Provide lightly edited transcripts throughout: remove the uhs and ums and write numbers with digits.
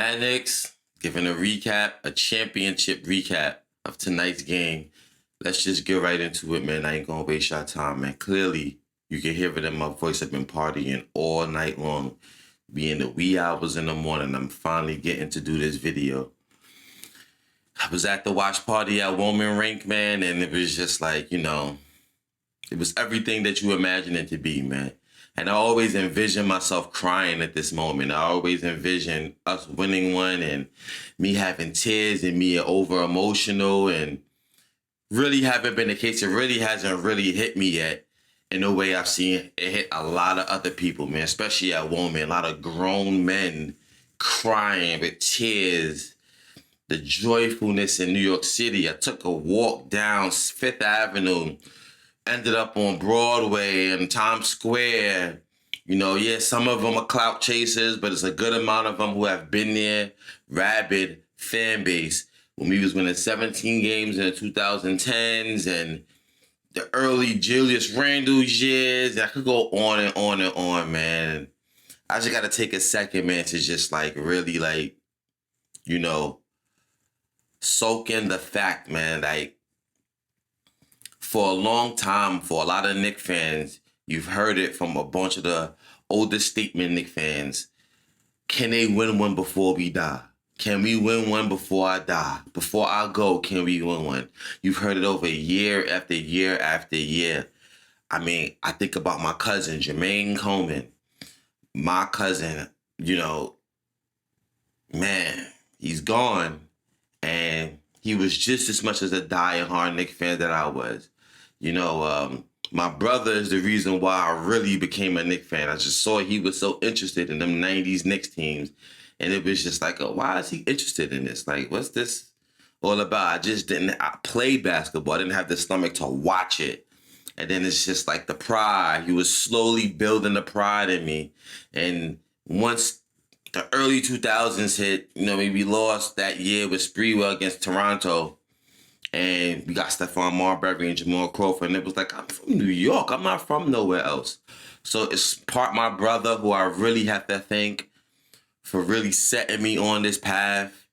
Hi, Knicks. Giving a recap, a championship recap of tonight's game. Let's just get right into it, man. I ain't gonna waste your time, man. Clearly, you can hear it in my voice. I've been partying all night long. Be in the wee hours in the morning. I'm finally getting to do this video. I was at the watch party at Woman Rink, man, and it was just like, it was everything that you imagine it to be, man. And I always envision myself crying at this moment. I always envision us winning one and me having tears and me over emotional, and really haven't been the case. It really hasn't really hit me yet in the way I've seen it hit a lot of other people, man, especially at Woman. A lot of grown men crying with tears. The joyfulness in New York City. I took a walk down Fifth Avenue, ended up on Broadway and Times Square. Some of them are clout chasers, but it's a good amount of them who have been there, rabid fan base. When we was winning 17 games in the 2010s and the early Julius Randle years, I could go on and on and on, man. I just got to take a second, man, to just really soak in the fact, man, for a long time, for a lot of Knicks fans, you've heard it from a bunch of the older statement Knicks fans. Can they win one before we die? Can we win one before I die? Before I go, can we win one? You've heard it over year after year after year. I mean, I think about my cousin, Jermaine Coleman. My cousin, man, he's gone. And he was just as much as a die-hard Knicks fan that I was. My brother is the reason why I really became a Knicks fan. I just saw he was so interested in them 90s Knicks teams. And it was just like, why is he interested in this? Like, what's this all about? I played basketball. I didn't have the stomach to watch it. And then it's just like the pride. He was slowly building the pride in me. And once the early 2000s hit, we lost that year with Sprewell against Toronto. And we got Stephon Marbury and Jamal Crawford. And it was like, I'm from New York. I'm not from nowhere else. So it's part my brother, who I really have to thank for really setting me on this path.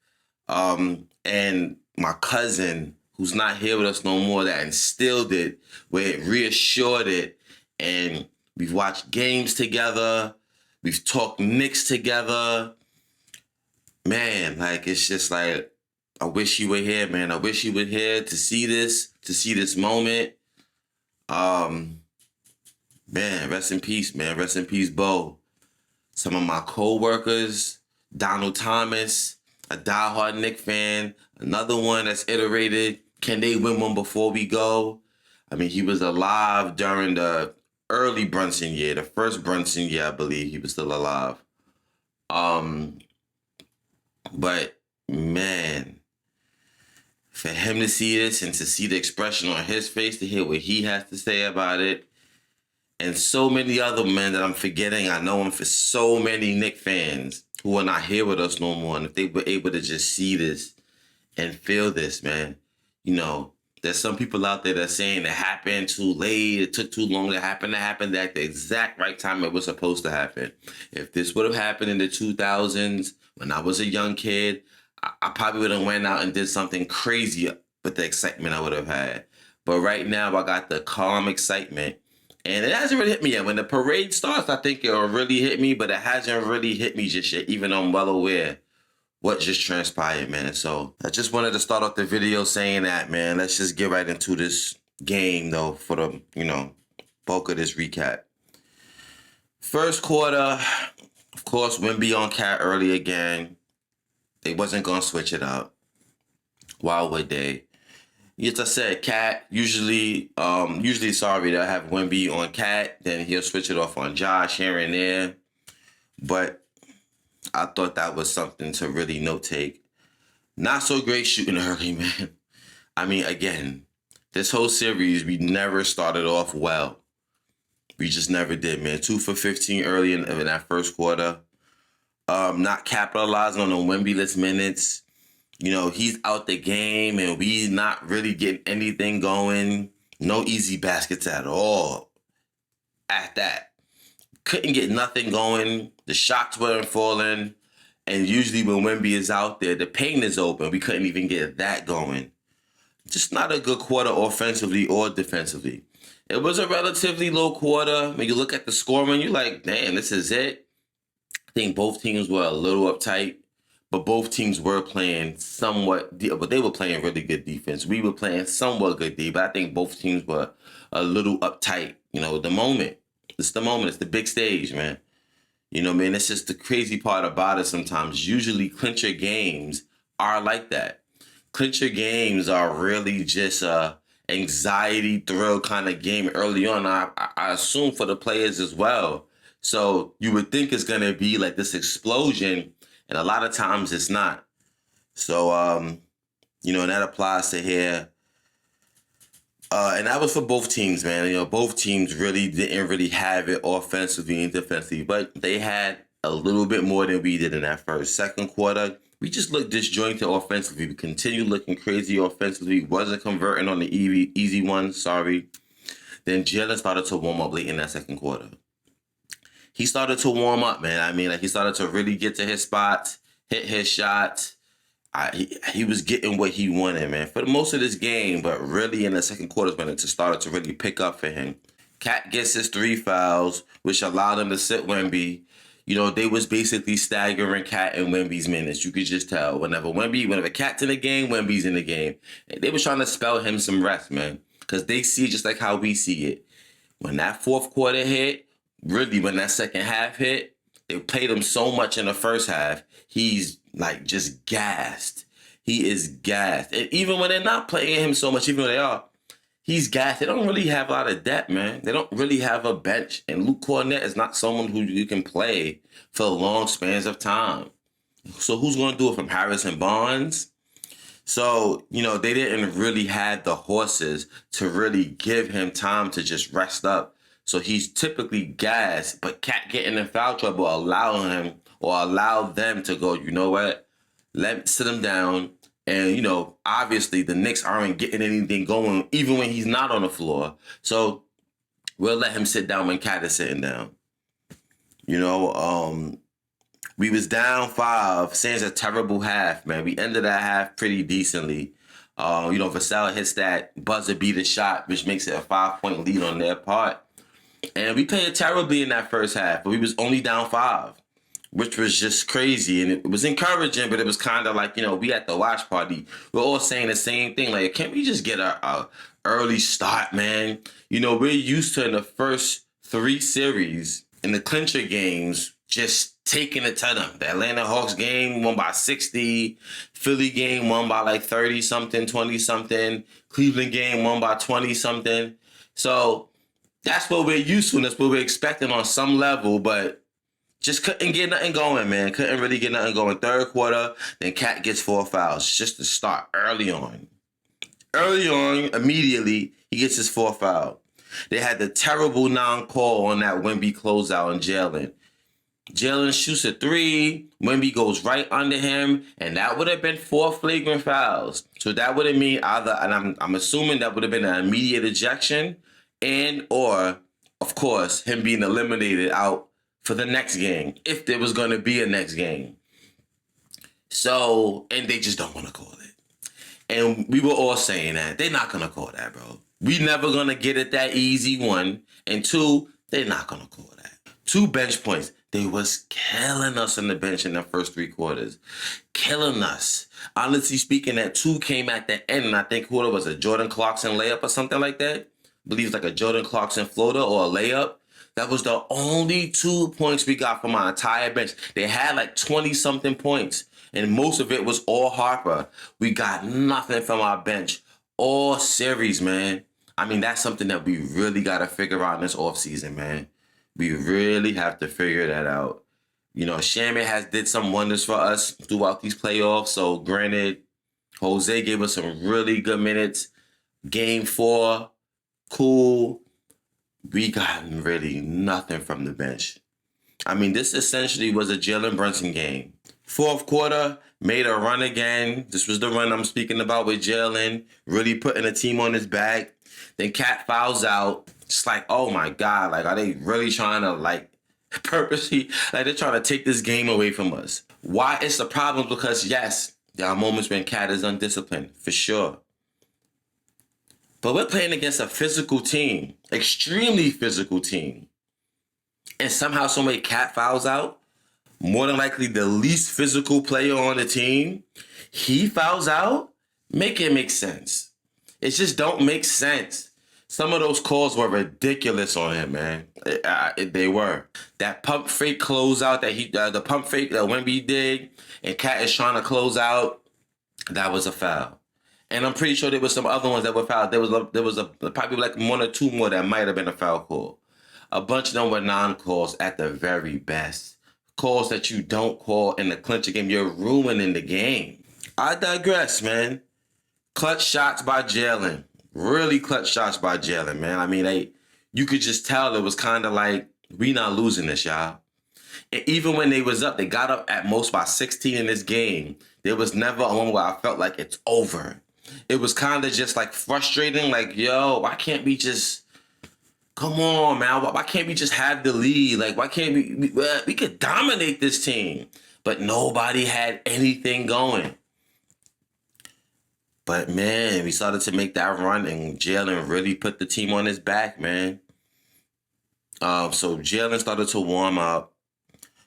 And my cousin, who's not here with us no more, that instilled it, where it reassured it. And we've watched games together. We've talked Knicks together. Man, it's just like, I wish you were here, man. I wish you were here to see this moment. Man, rest in peace, man. Rest in peace, Bo. Some of my co-workers, Donald Thomas, a diehard Knicks fan, another one that's iterated, can they win one before we go? I mean, he was alive during the early Brunson year, the first Brunson year, I believe he was still alive. But man, for him to see this and to see the expression on his face, to hear what he has to say about it, and so many other men that I'm forgetting, I know him for so many Knicks fans who are not here with us no more. And if they were able to just see this and feel this, man, there's some people out there that are saying it happened too late, it took too long to happen at the exact right time it was supposed to happen. If this would have happened in the 2000s, when I was a young kid, I probably would have went out and did something crazy with the excitement I would have had. But right now, I got the calm excitement, and it hasn't really hit me yet. When the parade starts, I think it'll really hit me, but it hasn't really hit me just yet, even though I'm well aware what just transpired, man. So I just wanted to start off the video saying that, man. Let's just get right into this game, though, for the, bulk of this recap. First quarter, of course, Wemby on Cat early again. They wasn't going to switch it up. Why would they? As I said, Cat usually they'll have Wemby on Cat, then he'll switch it off on Josh here and there. But I thought that was something to really notate. Not so great shooting early, man. I mean, again, this whole series, we never started off well. We just never did, man. 2 for 15 early in that first quarter. Not capitalizing on the Wemby-less minutes. He's out the game and we not really getting anything going. No easy baskets at all. At that. Couldn't get nothing going. The shots weren't falling. And usually when Wemby is out there, the paint is open. We couldn't even get that going. Just not a good quarter offensively or defensively. It was a relatively low quarter. When you look at the scoring, you're like, damn, this is it. I think both teams were a little uptight, but both teams were playing somewhat, but they were playing really good defense. We were playing somewhat good D, but I think both teams were a little uptight. You know, the moment. It's the moment. It's the big stage, man. You know, man, it's just the crazy part about it sometimes. Usually clincher games are like that. Clincher games are really just a anxiety thrill kind of game early on. I assume for the players as well. So you would think it's gonna be like this explosion, and a lot of times it's not. So you know, and that applies to here. And that was for both teams, man. You know, both teams really didn't really have it offensively and defensively, but they had a little bit more than we did in that second quarter. We just looked disjointed offensively. We continued looking crazy offensively. Wasn't converting on the easy ones, sorry. Then Jalen started to warm up late in that second quarter. He started to warm up, man. I mean, like he started to really get to his spots, hit his shots. He was getting what he wanted, man, for most of this game, but really in the second quarter when it started to really pick up for him. Cat gets his 3 fouls, which allowed him to sit Wemby. You know, they was basically staggering Cat and Wemby's minutes. You could just tell. Whenever Cat's in the game, Wemby's in the game. And they was trying to spell him some rest, man, because they see it just like how we see it. When that fourth quarter hit, really when that second half hit, they played him so much in the first half, he's like just gassed. He is gassed. And even when they're not playing him so much, even when they are, he's gassed. They don't really have a lot of depth, man. They don't really have a bench. And Luke Cornett is not someone who you can play for long spans of time. So who's going to do it from Harrison Barnes? So, you know, they didn't really have the horses to really give him time to just rest up. So he's typically gassed, but Cat getting in foul trouble allow them to go, you know what? Let sit him down. And, you know, obviously the Knicks aren't getting anything going, even when he's not on the floor. So we'll let him sit down when Cat is sitting down. You know, we was down 5. Sans a terrible half, man. We ended that half pretty decently. You know, Vassell hits that buzzer beater shot, which makes it a 5-point lead on their part. And we played terribly in that first half, but we was only down 5, which was just crazy. And it was encouraging, but it was kind of like, you know, we at the watch party. We're all saying the same thing. Like, can't we just get a early start, man? You know, we're used to in the first 3 series, in the clincher games, just taking it to them. The Atlanta Hawks game won by 60. Philly game won by like 30-something, 20-something. Cleveland game won by 20-something. So that's what we're used to, and that's what we're expecting on some level, but just couldn't get nothing going, man. Couldn't really get nothing going. Third quarter, then Cat gets 4 fouls just to start early on. Early on, immediately, he gets his 4th foul. They had the terrible non-call on that Wemby closeout on Jalen. Jalen shoots a 3. Wemby goes right under him, and that would have been 4 flagrant fouls. So that would have mean either, and I'm assuming that would have been an immediate ejection, and or, of course, him being eliminated out for the next game, if there was going to be a next game. So, and they just don't want to call it. And we were all saying that. They're not going to call that, bro. We never going to get it that easy, 1. And 2, they're not going to call that. 2 bench points. They was killing us on the bench in the first 3 quarters. Killing us. Honestly speaking, that 2 came at the end, and I think who it was, a Jordan Clarkson layup or something like that. I believe it's like a Jordan Clarkson floater or a layup. That was the only 2 points we got from our entire bench. They had like 20-something points, and most of it was all Harper. We got nothing from our bench all series, man. I mean, that's something that we really got to figure out in this offseason, man. We really have to figure that out. You know, Shaman did some wonders for us throughout these playoffs. So, granted, Jose gave us some really good minutes. Game 4, cool. We got really nothing from the bench. I mean, this essentially was a Jalen Brunson game. 4th quarter, made a run again. This was the run I'm speaking about with Jalen, really putting the team on his back. Then Cat fouls out. Just like, oh my God, like, are they really trying to, like, Purposely, like they're trying to take this game away from us. Why it's a problem? Because yes, there are moments when Cat is undisciplined, for sure. But we're playing against a physical team, extremely physical team. And somehow somebody Cat fouls out. More than likely the least physical player on the team. He fouls out. Make it make sense. It just don't make sense. Some of those calls were ridiculous on him, man. They were. That pump fake closeout the pump fake that Wemby did, and Cat is trying to close out, that was a foul. And I'm pretty sure there was some other ones that were fouled. There was probably like one or two more that might have been a foul call. A bunch of them were non-calls at the very best. Calls that you don't call in the clincher game. You're ruining the game. I digress, man. Clutch shots by Jalen. Really clutch shots by Jalen, man. I mean, you could just tell it was kind of like, we not losing this, y'all. And even when they was up, they got up at most by 16 in this game. There was never a moment where I felt like it's over. It was kind of just like frustrating, like, yo, why can't we just, come on, man. Why can't we just have the lead? Like, why can't we could dominate this team. But nobody had anything going. But, man, we started to make that run, and Jalen really put the team on his back, man. So Jalen started to warm up.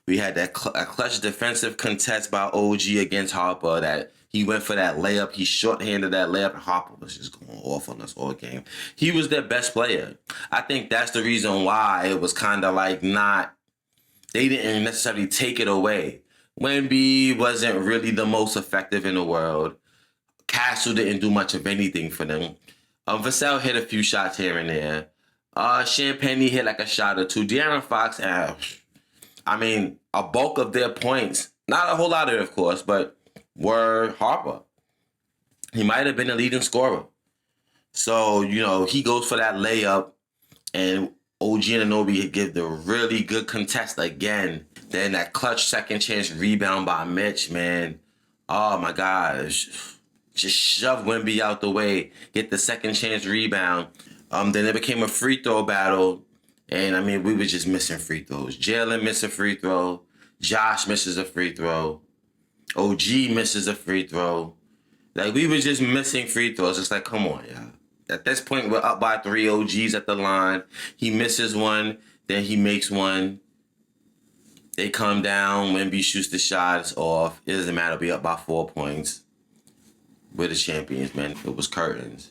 We had that a clutch defensive contest by OG against Harper that he went for that layup. He shorthanded that layup, and Harper was just going off on us all game. He was their best player. I think that's the reason why it was kind of like they didn't necessarily take it away. Wemby wasn't really the most effective in the world. Castle didn't do much of anything for them. Vassell hit a few shots here and there. Champagne hit like a shot or two. De'Aaron Fox, I mean, a bulk of their points, not a whole lot of it, of course, but were Harper. He might have been the leading scorer. So, he goes for that layup, and OG Anunoby give the really good contest again. Then that clutch second chance rebound by Mitch, man. Oh, my gosh. Just shove Wemby out the way, get the second chance rebound. Then it became a free throw battle. And, I mean, we were just missing free throws. Jalen missed a free throw. Josh misses a free throw. OG misses a free throw. Like, we were just missing free throws. It's like, come on, y'all. At this point, we're up by 3 OGs at the line. He misses one. Then he makes one. They come down. Wemby shoots the shots off. It doesn't matter. We're up by 4 points. We're the champions, man. It was curtains.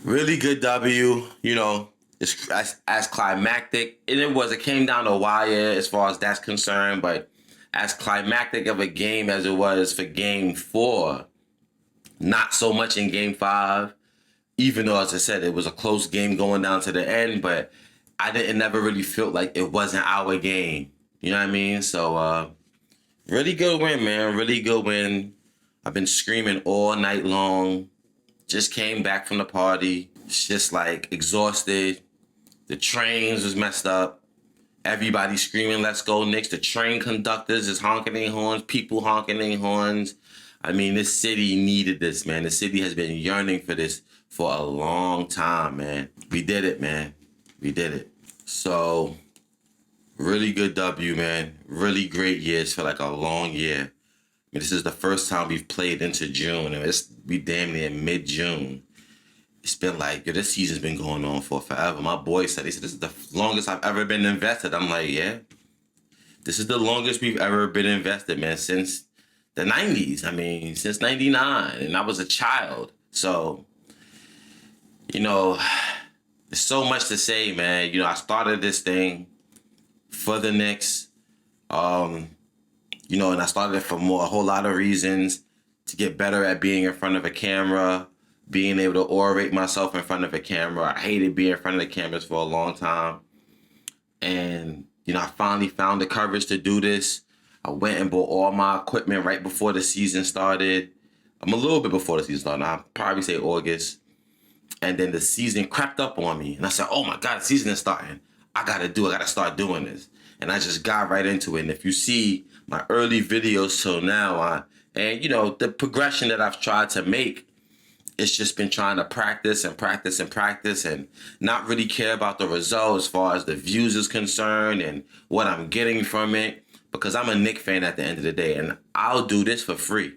Really good W. It's as climactic. And it came down to wire as far as that's concerned. But as climactic of a game as it was for Game 4, not so much in Game 5. Even though, as I said, it was a close game going down to the end. But it never really felt like it wasn't our game. You know what I mean? So, really good win, man. Really good win. I've been screaming all night long. Just came back from the party. Just like exhausted. The trains was messed up. Everybody screaming, let's go Knicks. The train conductors is honking their horns. People honking their horns. I mean, this city needed this, man. The city has been yearning for this for a long time, man. We did it, man. We did it. So, really good W, man. Really great year. It's for like a long year. I mean, this is the first time we've played into June, and we damn near mid-June. It's been like, this season's been going on for forever. My boy said, this is the longest I've ever been invested. I'm like, yeah. This is the longest we've ever been invested, man, since the 90s. I mean, since 99, and I was a child. So, there's so much to say, man. I started this thing for the Knicks. And I started it for a whole lot of reasons, to get better at being in front of a camera, being able to orate myself in front of a camera. I hated being in front of the cameras for a long time. And, I finally found the courage to do this. I went and bought all my equipment right before the season started. I'm a little bit before the season started. I'll probably say August. And then the season crept up on me. And I said, oh my God, the season is starting. I got to start doing this. And I just got right into it. And if you see my early videos till now, the progression that I've tried to make it's just been trying to practice and practice and practice and not really care about the result as far as the views is concerned and what I'm getting from it, because I'm a Knicks fan at the end of the day, and I'll do this for free.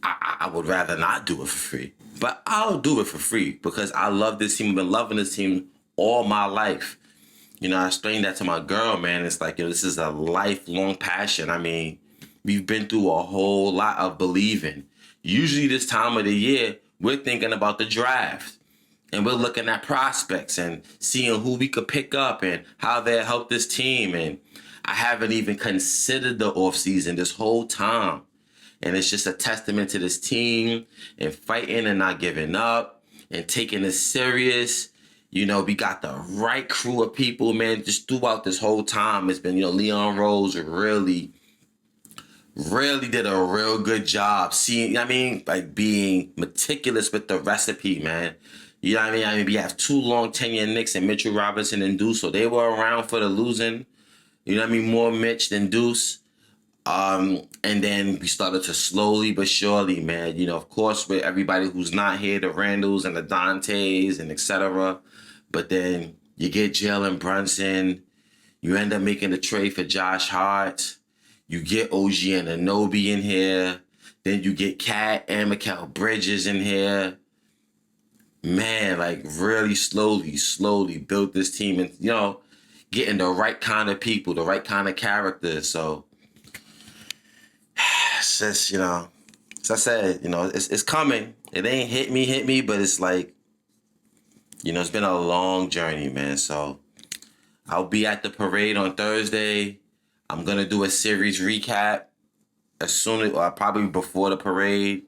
I would rather not do it for free, but I'll do it for free because I love this team. I've been loving this team all my life. You know, I explained that to my girl, man. It's like, this is a lifelong passion. I mean, we've been through a whole lot of believing. Usually this time of the year, we're thinking about the draft. And we're looking at prospects and seeing who we could pick up and how they'll help this team. And I haven't even considered the offseason this whole time. And it's just a testament to this team and fighting and not giving up and taking it serious. You know, we got the right crew of people, man, just throughout this whole time. It's been, Leon Rose really did a real good job like being meticulous with the recipe, man. You know what I mean? I mean, we have two long tenure Knicks and Mitchell Robinson and Deuce, so they were around for the losing. You know what I mean? More Mitch than Deuce. And then we started to slowly but surely, man, of course, with everybody who's not here, the Randalls and the Dantes and etc. But then you get Jalen Brunson. You end up making the trade for Josh Hart. You get OG Anunoby in here. Then you get Cat and Mikal Bridges in here. Man, like really slowly built this team and, getting the right kind of people, the right kind of characters. So it's just, as I said, it's coming. It ain't hit me, but it's like, it's been a long journey, man. So I'll be at the parade on Thursday. I'm going to do a series recap as soon as, probably before the parade.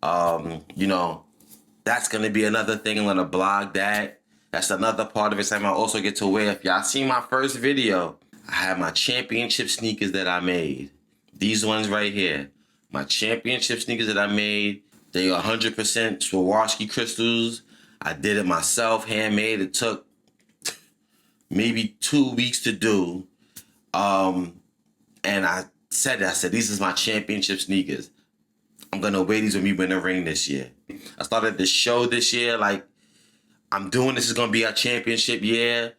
That's going to be another thing. I'm going to blog that. That's another part of it. So I also get to wear, if y'all seen my first video, I have my championship sneakers that I made. These ones right here. My championship sneakers that I made. They are 100% Swarovski crystals. I did it myself, handmade. It took maybe 2 weeks to do. And I said, these is my championship sneakers. I'm going to wear these when we win the ring this year. I started the show this year, like, I'm doing this is going to be our championship year.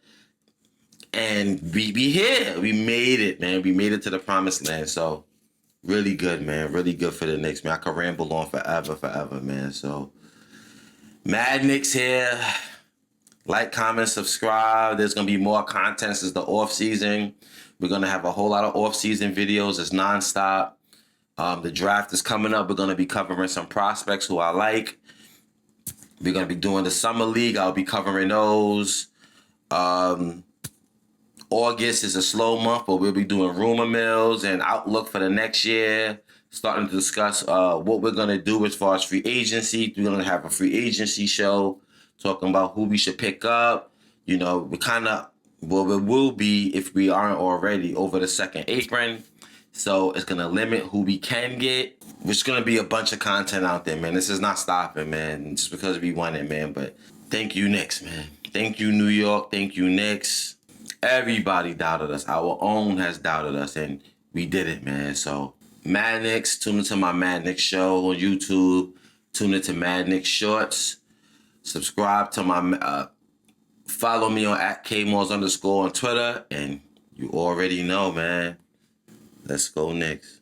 And we here. We made it, man. We made it to the promised land. So, really good, man. Really good for the Knicks, man. I could ramble on forever, man. So, Mad Knicks here. Like, comment, subscribe. There's going to be more content. This is the off season. We're going to have a whole lot of off season videos. It's nonstop. The draft is coming up. We're going to be covering some prospects who I like. We're going to be doing the Summer League. I'll be covering those. August is a slow month, but we'll be doing rumor mills and outlook for the next year. Starting to discuss what we're going to do as far as free agency. We're going to have a free agency show talking about who we should pick up. We kind of, it will be, if we aren't already, over the second apron. So it's going to limit who we can get. There's going to be a bunch of content out there, man. This is not stopping, man, just because we won it, man. But thank you, Knicks, man. Thank you, New York. Thank you, Knicks. Everybody doubted us. Our own has doubted us, and we did it, man. So, Mad Knicks, tune into my Mad Knicks show on YouTube. Tune into Mad Knicks Shorts. Subscribe to my, follow me on @KMalls_ on Twitter. And you already know, man. Let's go Knicks.